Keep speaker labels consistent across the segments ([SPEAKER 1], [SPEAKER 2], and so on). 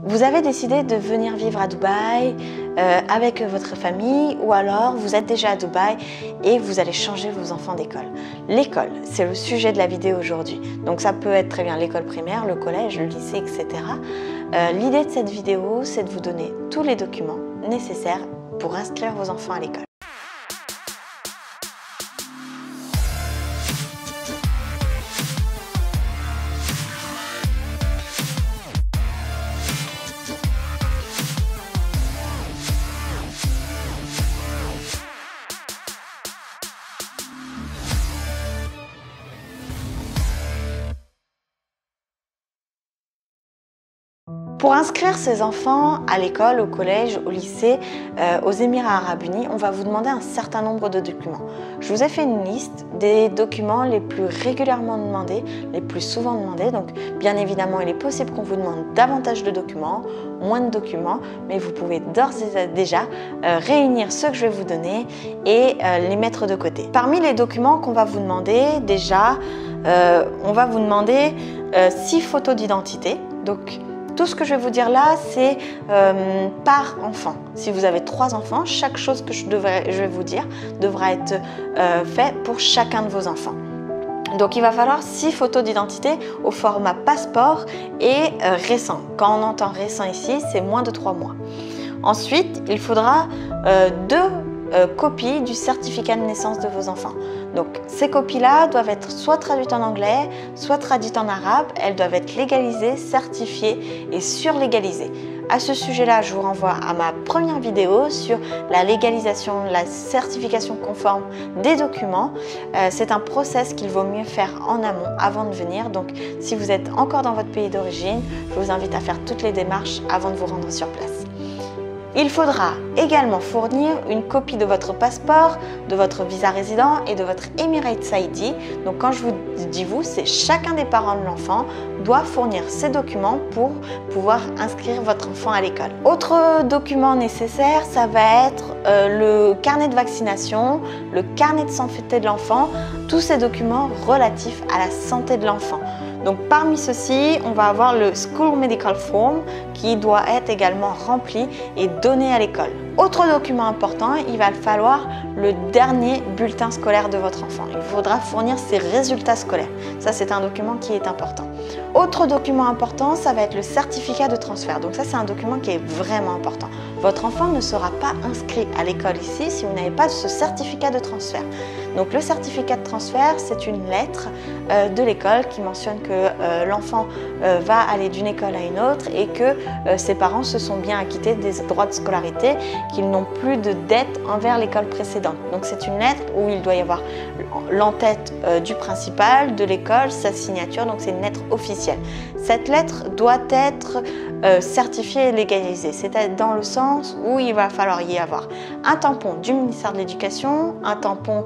[SPEAKER 1] Vous avez décidé de venir vivre à Dubaï avec votre famille, ou alors vous êtes déjà à Dubaï et vous allez changer vos enfants d'école. L'école, c'est le sujet de la vidéo aujourd'hui. Donc ça peut être très bien l'école primaire, le collège, le lycée, etc. L'idée de cette vidéo, c'est de vous donner tous les documents nécessaires pour inscrire vos enfants à l'école. Pour inscrire ses enfants à l'école, au collège, au lycée, aux Émirats Arabes Unis, on va vous demander un certain nombre de documents. Je vous ai fait une liste des documents les plus régulièrement demandés, les plus souvent demandés. Donc, bien évidemment, il est possible qu'on vous demande davantage de documents, moins de documents, mais vous pouvez d'ores et déjà réunir ceux que je vais vous donner et les mettre de côté. Parmi les documents qu'on va vous demander, déjà, on va vous demander 6 photos d'identité. Donc, tout ce que je vais vous dire là, c'est par enfant. Si vous avez 3 enfants, chaque chose que je vais vous dire devra être fait pour chacun de vos enfants. Donc il va falloir 6 photos d'identité au format passeport et récent. Quand on entend récent ici, c'est moins de 3 mois. Ensuite, il faudra 2 copies du certificat de naissance de vos enfants. Donc ces copies-là doivent être soit traduites en anglais, soit traduites en arabe. Elles doivent être légalisées, certifiées et surlégalisées. À ce sujet-là, je vous renvoie à ma première vidéo sur la légalisation, la certification conforme des documents. C'est un process qu'il vaut mieux faire en amont avant de venir. Donc si vous êtes encore dans votre pays d'origine, je vous invite à faire toutes les démarches avant de vous rendre sur place. Il faudra également fournir une copie de votre passeport, de votre visa résident et de votre Emirates ID. Donc quand je vous dis vous, c'est chacun des parents de l'enfant doit fournir ces documents pour pouvoir inscrire votre enfant à l'école. Autre document nécessaire, ça va être le carnet de vaccination, le carnet de santé de l'enfant, tous ces documents relatifs à la santé de l'enfant. Donc parmi ceux-ci, on va avoir le School Medical Form qui doit être également rempli et donné à l'école. Autre document important, il va falloir le dernier bulletin scolaire de votre enfant. Il faudra fournir ses résultats scolaires. Ça, c'est un document qui est important. Autre document important, ça va être le certificat de transfert. Donc ça, c'est un document qui est vraiment important. Votre enfant ne sera pas inscrit à l'école ici si vous n'avez pas ce certificat de transfert. Donc le certificat de transfert, c'est une lettre de l'école qui mentionne que l'enfant va aller d'une école à une autre et que ses parents se sont bien acquittés des droits de scolarité, qu'ils n'ont plus de dette envers l'école précédente. Donc c'est une lettre où il doit y avoir l'entête du principal, de l'école, sa signature, donc c'est une lettre officielle. Cette lettre doit être certifiée et légalisée, c'est dans le sens où il va falloir y avoir un tampon du ministère de l'Éducation, un tampon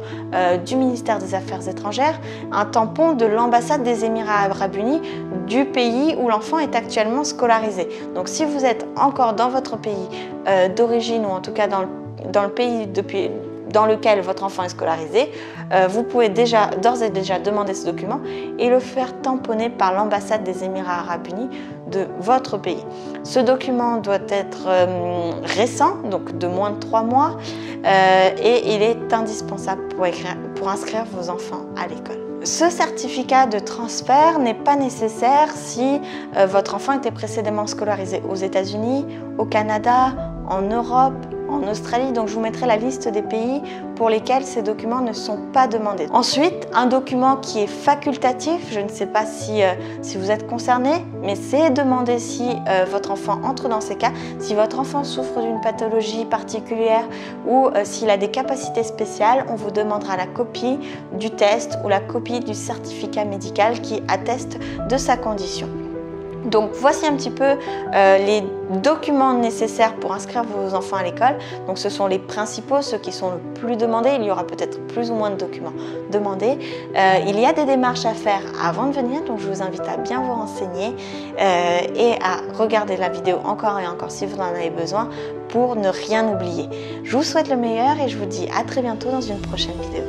[SPEAKER 1] du ministère des Affaires étrangères, un tampon de l'ambassade des Émirats Arabes Unis du pays où l'enfant est actuellement scolarisé. Donc si vous êtes encore dans votre pays d'origine, ou en tout cas dans le pays dans lequel votre enfant est scolarisé, vous pouvez d'ores et déjà demander ce document et le faire tamponner par l'ambassade des Émirats Arabes Unis de votre pays. Ce document doit être récent, donc de moins de 3 mois, et il est indispensable pour inscrire vos enfants à l'école. Ce certificat de transfert n'est pas nécessaire si votre enfant était précédemment scolarisé aux États-Unis, au Canada, en Europe, en Australie. Donc je vous mettrai la liste des pays pour lesquels ces documents ne sont pas demandés. Ensuite, un document qui est facultatif, je ne sais pas si vous êtes concerné, mais c'est demandé si votre enfant entre dans ces cas, si votre enfant souffre d'une pathologie particulière ou s'il a des capacités spéciales, on vous demandera la copie du test ou la copie du certificat médical qui atteste de sa condition. Donc voici un petit peu les documents nécessaires pour inscrire vos enfants à l'école. Donc ce sont les principaux, ceux qui sont le plus demandés. Il y aura peut-être plus ou moins de documents demandés. Il y a des démarches à faire avant de venir, donc je vous invite à bien vous renseigner et à regarder la vidéo encore et encore si vous en avez besoin pour ne rien oublier. Je vous souhaite le meilleur et je vous dis à très bientôt dans une prochaine vidéo.